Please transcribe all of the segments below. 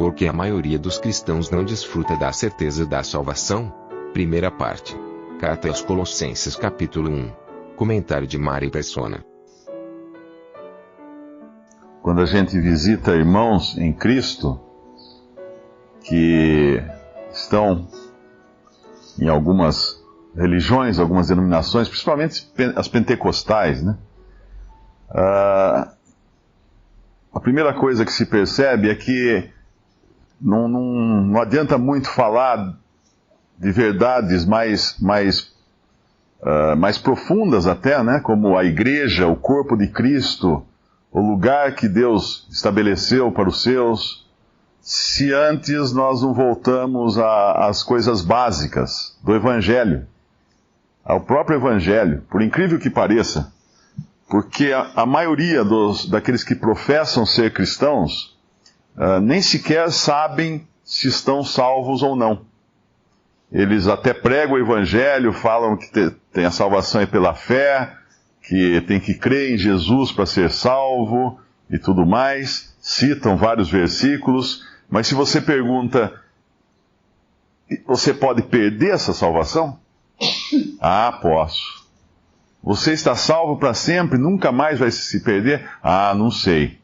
Por que a maioria dos cristãos não desfruta da certeza da salvação? Primeira parte. Carta aos Colossenses capítulo 1. Comentário de Mari Persona. Quando a gente visita irmãos em Cristo que estão em algumas religiões, algumas denominações, principalmente as pentecostais, né? A primeira coisa que se percebe é que não adianta muito falar de verdades mais profundas até, né? Como a igreja, o corpo de Cristo, o lugar que Deus estabeleceu para os seus, se antes nós não voltamos às coisas básicas do Evangelho, ao próprio Evangelho, por incrível que pareça, porque a maioria daqueles que professam ser cristãos nem sequer sabem se estão salvos ou não. Eles até pregam o Evangelho, falam que tem a salvação é pela fé, que tem que crer em Jesus para ser salvo e tudo mais, citam vários versículos, mas se você pergunta, você pode perder essa salvação? Ah, posso. Você está salvo para sempre, nunca mais vai se perder? Ah, não sei.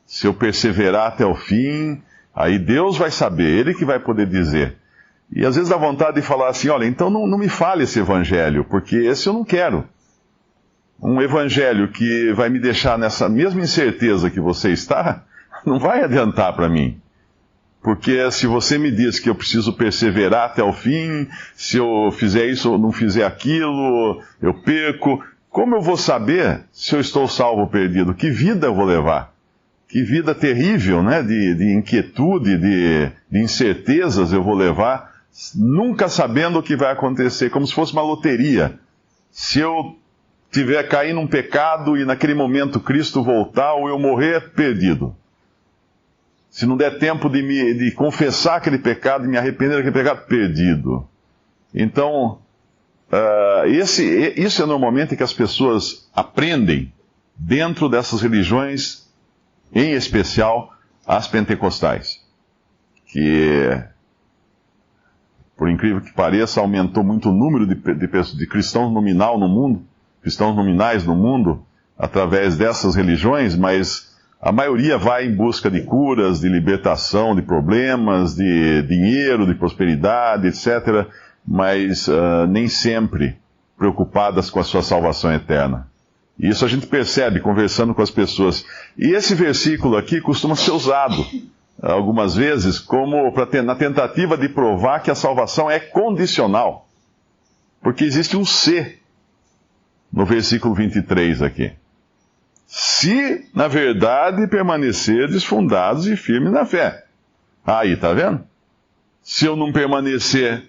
Se eu perseverar até o fim, aí Deus vai saber, Ele que vai poder dizer. E às vezes dá vontade de falar assim, olha, então não me fale esse evangelho, porque esse eu não quero. Um evangelho que vai me deixar nessa mesma incerteza que você está, não vai adiantar para mim. Porque se você me diz que eu preciso perseverar até o fim, se eu fizer isso ou não fizer aquilo, eu perco. Como eu vou saber se eu estou salvo ou perdido? Que vida eu vou levar? Que vida terrível, né? De inquietude, de incertezas eu vou levar, nunca sabendo o que vai acontecer, como se fosse uma loteria. Se eu cair num pecado e naquele momento Cristo voltar ou eu morrer, perdido. Se não der tempo de confessar aquele pecado, de me arrepender daquele pecado, perdido. Então, isso é normalmente que as pessoas aprendem dentro dessas religiões, em especial as pentecostais. Que, por incrível que pareça, aumentou muito o número de cristãos cristãos nominais no mundo, através dessas religiões, mas a maioria vai em busca de curas, de libertação de problemas, de dinheiro, de prosperidade, etc., mas nem sempre preocupadas com a sua salvação eterna. E isso a gente percebe conversando com as pessoas. E esse versículo aqui costuma ser usado algumas vezes na tentativa de provar que a salvação é condicional. Porque existe um se no versículo 23 aqui. Se, na verdade, permanecerdes fundados e firmes na fé. Aí, tá vendo? Se eu não permanecer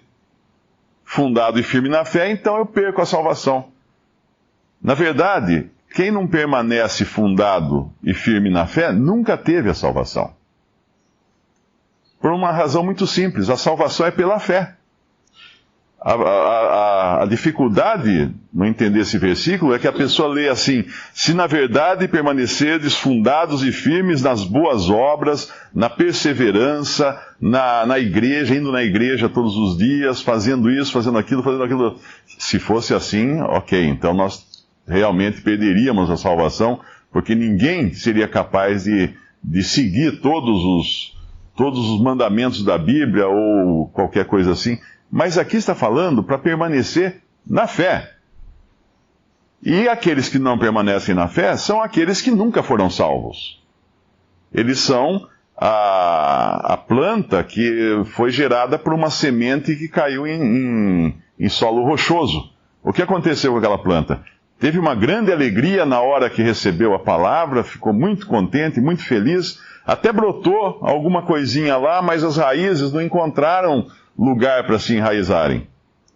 fundado e firme na fé, então eu perco a salvação. Na verdade, quem não permanece fundado e firme na fé, nunca teve a salvação. Por uma razão muito simples, a salvação é pela fé. A dificuldade no entender esse versículo é que a pessoa lê assim: se na verdade permanecerdes fundados e firmes nas boas obras, na perseverança, na igreja, indo na igreja todos os dias, fazendo isso, fazendo aquilo. Se fosse assim, ok, então nós realmente perderíamos a salvação, porque ninguém seria capaz de seguir todos os mandamentos da Bíblia ou qualquer coisa assim. Mas aqui está falando para permanecer na fé. E aqueles que não permanecem na fé são aqueles que nunca foram salvos. Eles são a planta que foi gerada por uma semente que caiu em solo rochoso. O que aconteceu com aquela planta? Teve uma grande alegria na hora que recebeu a palavra, ficou muito contente, muito feliz, até brotou alguma coisinha lá, mas as raízes não encontraram lugar para se enraizarem,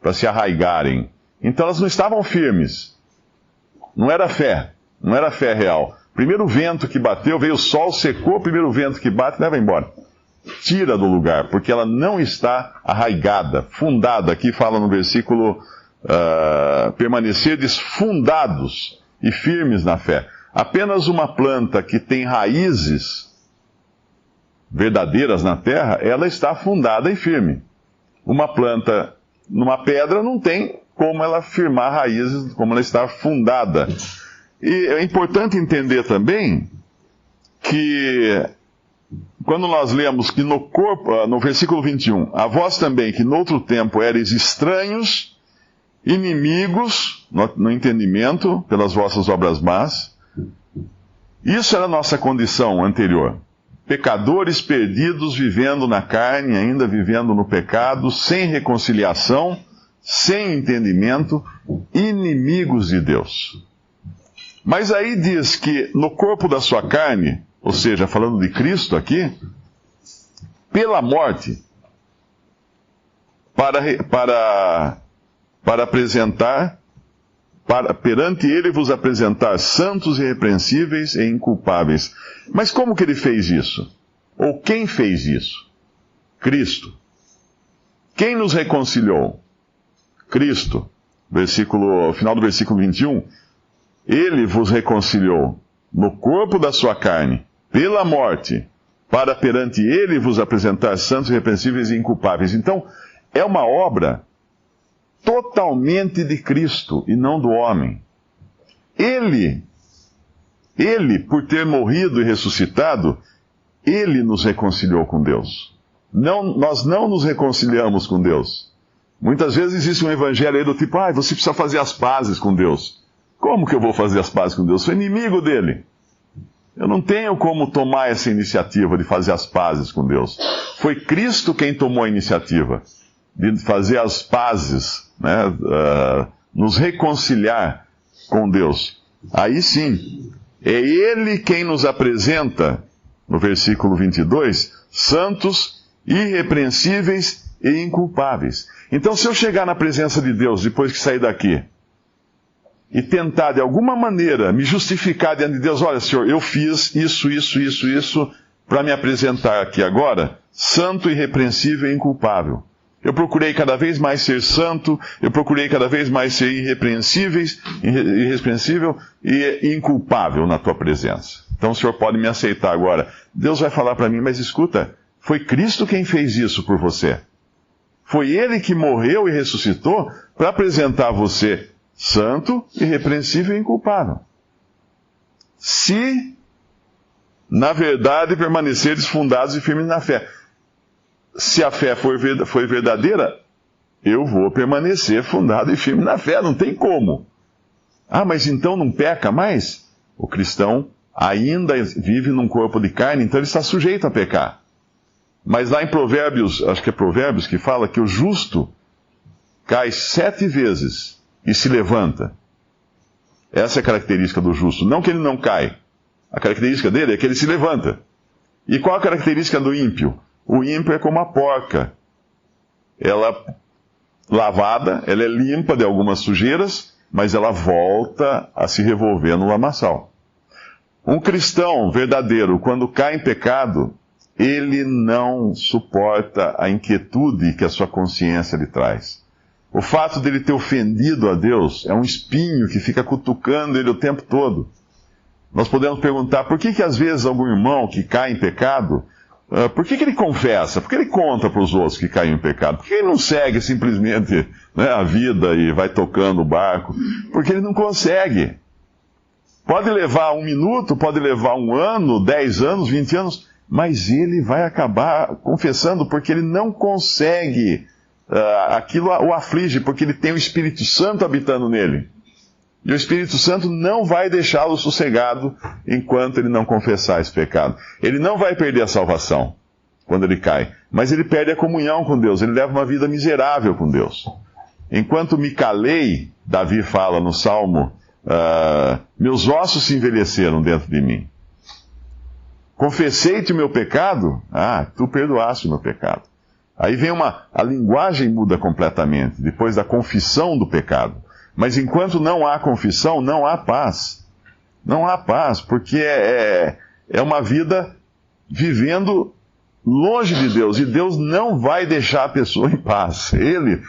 para se arraigarem. Então elas não estavam firmes. Não era fé real. Primeiro vento que bateu, veio o sol, secou, o primeiro vento que bate, leva embora. Tira do lugar, porque ela não está arraigada, fundada. Aqui fala no versículo, permanecerdes fundados e firmes na fé. Apenas uma planta que tem raízes verdadeiras na terra, ela está fundada e firme. Uma planta numa pedra não tem como ela firmar raízes, como ela está fundada. E é importante entender também que quando nós lemos que no corpo, no versículo 21, a vós também que noutro tempo eres estranhos, inimigos no entendimento pelas vossas obras más, isso era a nossa condição anterior. Pecadores perdidos, vivendo na carne, ainda vivendo no pecado, sem reconciliação, sem entendimento, inimigos de Deus. Mas aí diz que no corpo da sua carne, ou seja, falando de Cristo aqui, pela morte, para apresentar, perante ele vos apresentar santos e irrepreensíveis e inculpáveis. Mas como que ele fez isso? Ou quem fez isso? Cristo. Quem nos reconciliou? Cristo. Final do versículo 21. Ele vos reconciliou no corpo da sua carne, pela morte, para perante ele vos apresentar santos, irrepreensíveis e inculpáveis. Então, é uma obra totalmente de Cristo e não do homem. Ele, por ter morrido e ressuscitado, ele nos reconciliou com Deus. Nós não nos reconciliamos com Deus. Muitas vezes existe um evangelho aí do tipo, você precisa fazer as pazes com Deus. Como que eu vou fazer as pazes com Deus? Sou inimigo dele. Eu não tenho como tomar essa iniciativa de fazer as pazes com Deus. Foi Cristo quem tomou a iniciativa de fazer as pazes, nos reconciliar com Deus. Aí sim, é Ele quem nos apresenta, no versículo 22, santos, irrepreensíveis e inculpáveis. Então, se eu chegar na presença de Deus depois que sair daqui, e tentar de alguma maneira me justificar diante de Deus, olha, Senhor, eu fiz isso, para me apresentar aqui agora, santo, irrepreensível e inculpável. Eu procurei cada vez mais ser santo, eu procurei cada vez mais ser irrepreensível e inculpável na tua presença. Então o Senhor pode me aceitar agora. Deus vai falar para mim, mas escuta, foi Cristo quem fez isso por você. Foi Ele que morreu e ressuscitou para apresentar você santo, irrepreensível e inculpável. Se, na verdade, permaneceres fundados e firmes na fé. Se a fé foi verdadeira, eu vou permanecer fundado e firme na fé, não tem como. Mas então não peca mais? O cristão ainda vive num corpo de carne, então ele está sujeito a pecar. Mas lá em Provérbios, acho que é Provérbios que fala que o justo cai 7 vezes e se levanta. Essa é a característica do justo. Não que ele não cai. A característica dele é que ele se levanta. E qual a característica do ímpio? O ímpio é como a porca. Ela, lavada, ela é limpa de algumas sujeiras, mas ela volta a se revolver no lamaçal. Um cristão verdadeiro, quando cai em pecado, ele não suporta a inquietude que a sua consciência lhe traz. O fato dele ter ofendido a Deus é um espinho que fica cutucando ele o tempo todo. Nós podemos perguntar, por que às vezes algum irmão que cai em pecado, por que ele confessa? Por que ele conta para os outros que caiu em pecado? Por que ele não segue simplesmente a vida e vai tocando o barco? Porque ele não consegue. Pode levar 1 minuto, pode levar 1 ano, 10 anos, 20 anos, mas ele vai acabar confessando porque ele não consegue. Aquilo o aflige, porque ele tem o Espírito Santo habitando nele. E o Espírito Santo não vai deixá-lo sossegado enquanto ele não confessar esse pecado. Ele não vai perder a salvação quando ele cai, mas ele perde a comunhão com Deus, ele leva uma vida miserável com Deus. Enquanto me calei, Davi fala no Salmo, meus ossos se envelheceram dentro de mim. Confessei-te o meu pecado, tu perdoaste o meu pecado. Aí vem a linguagem muda completamente, depois da confissão do pecado. Mas enquanto não há confissão, não há paz. Não há paz, porque é uma vida vivendo longe de Deus. E Deus não vai deixar a pessoa em paz. Ele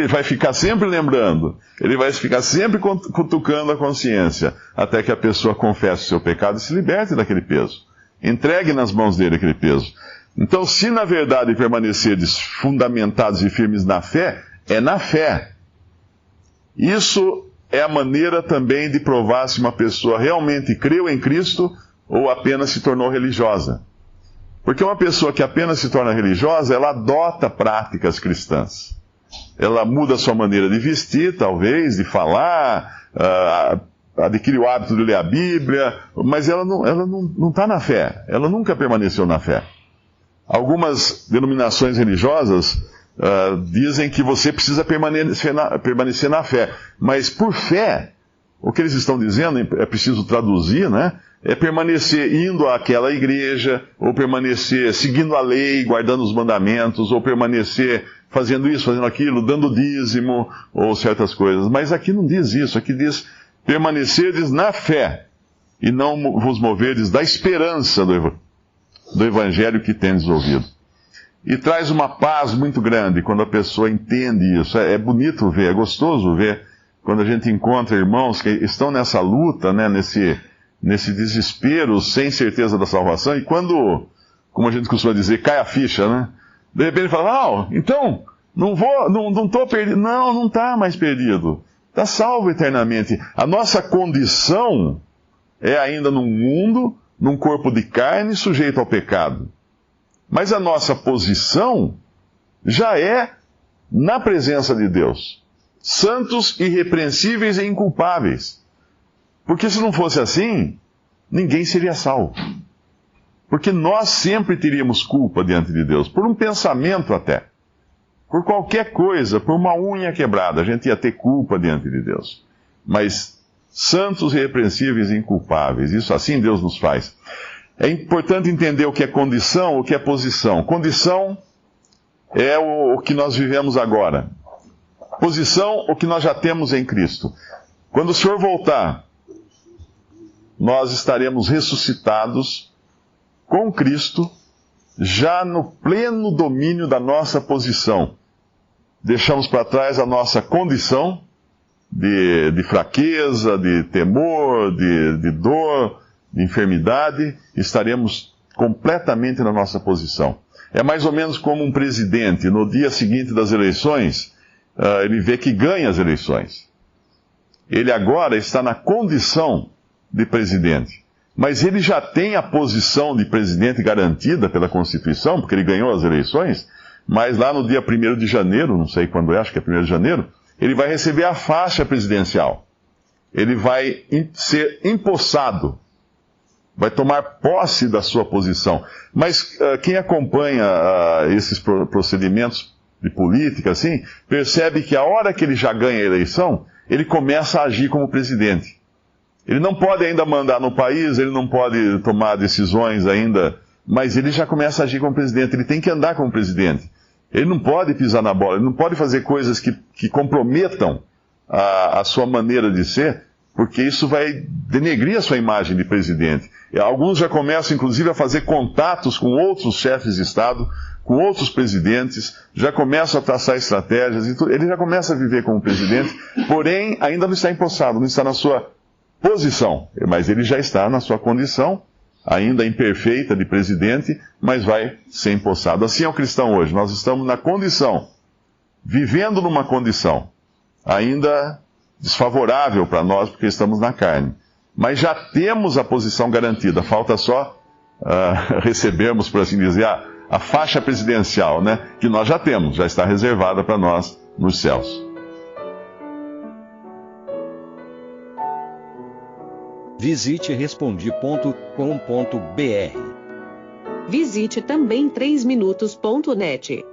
vai ficar sempre lembrando. Ele vai ficar sempre cutucando a consciência, até que a pessoa confesse o seu pecado e se liberte daquele peso. Entregue nas mãos dele aquele peso. Então, se na verdade permanecerdes fundamentados e firmes na fé, é na fé. Isso é a maneira também de provar se uma pessoa realmente creu em Cristo ou apenas se tornou religiosa. Porque uma pessoa que apenas se torna religiosa, ela adota práticas cristãs. Ela muda a sua maneira de vestir, talvez, de falar, adquire o hábito de ler a Bíblia, mas ela não está na fé. Ela nunca permaneceu na fé. Algumas denominações religiosas dizem que você precisa permanecer na fé. Mas por fé, o que eles estão dizendo, é preciso traduzir, né? É permanecer indo àquela igreja, ou permanecer seguindo a lei, guardando os mandamentos, ou permanecer fazendo isso, fazendo aquilo, dando dízimo, ou certas coisas. Mas aqui não diz isso, aqui diz permanecerdes na fé, e não vos moverdes da esperança do evangelho que tendes ouvido. E traz uma paz muito grande quando a pessoa entende isso. É bonito ver, é gostoso ver, quando a gente encontra irmãos que estão nessa luta, né, nesse desespero, sem certeza da salvação, e quando, como a gente costuma dizer, cai a ficha, né? De repente ele fala, então, não estou perdido. Não está mais perdido. Está salvo eternamente. A nossa condição é ainda num mundo, num corpo de carne, sujeito ao pecado. Mas a nossa posição já é na presença de Deus. Santos, irrepreensíveis e inculpáveis. Porque se não fosse assim, ninguém seria salvo. Porque nós sempre teríamos culpa diante de Deus, por um pensamento até. Por qualquer coisa, por uma unha quebrada, a gente ia ter culpa diante de Deus. Mas santos, irrepreensíveis e inculpáveis, isso assim Deus nos faz. É importante entender o que é condição, o que é posição. Condição é o que nós vivemos agora. Posição, o que nós já temos em Cristo. Quando o Senhor voltar, nós estaremos ressuscitados com Cristo, já no pleno domínio da nossa posição. Deixamos para trás a nossa condição de fraqueza, de temor, de dor, de enfermidade, estaremos completamente na nossa posição. É mais ou menos como um presidente, no dia seguinte das eleições, ele vê que ganha as eleições. Ele agora está na condição de presidente. Mas ele já tem a posição de presidente garantida pela Constituição, porque ele ganhou as eleições, mas lá no dia 1º de janeiro, não sei quando é, acho que é 1º de janeiro, ele vai receber a faixa presidencial. Ele vai ser empossado, vai tomar posse da sua posição. Mas quem acompanha esses procedimentos de política, assim, percebe que a hora que ele já ganha a eleição, ele começa a agir como presidente. Ele não pode ainda mandar no país, ele não pode tomar decisões ainda, mas ele já começa a agir como presidente, ele tem que andar como presidente. Ele não pode pisar na bola, ele não pode fazer coisas que comprometam a sua maneira de ser, porque isso vai denegrir a sua imagem de presidente. E alguns já começam, inclusive, a fazer contatos com outros chefes de Estado, com outros presidentes, já começam a traçar estratégias, e ele já começa a viver como presidente, porém ainda não está empossado, não está na sua posição, mas ele já está na sua condição, ainda imperfeita de presidente, mas vai ser empossado. Assim é o cristão hoje, nós estamos na condição, vivendo numa condição, ainda desfavorável para nós, porque estamos na carne. Mas já temos a posição garantida, falta só recebermos, por assim dizer, a faixa presidencial, né? Que nós já temos, já está reservada para nós nos céus. Visite Respondi.com.br. Visite também 3minutos.net.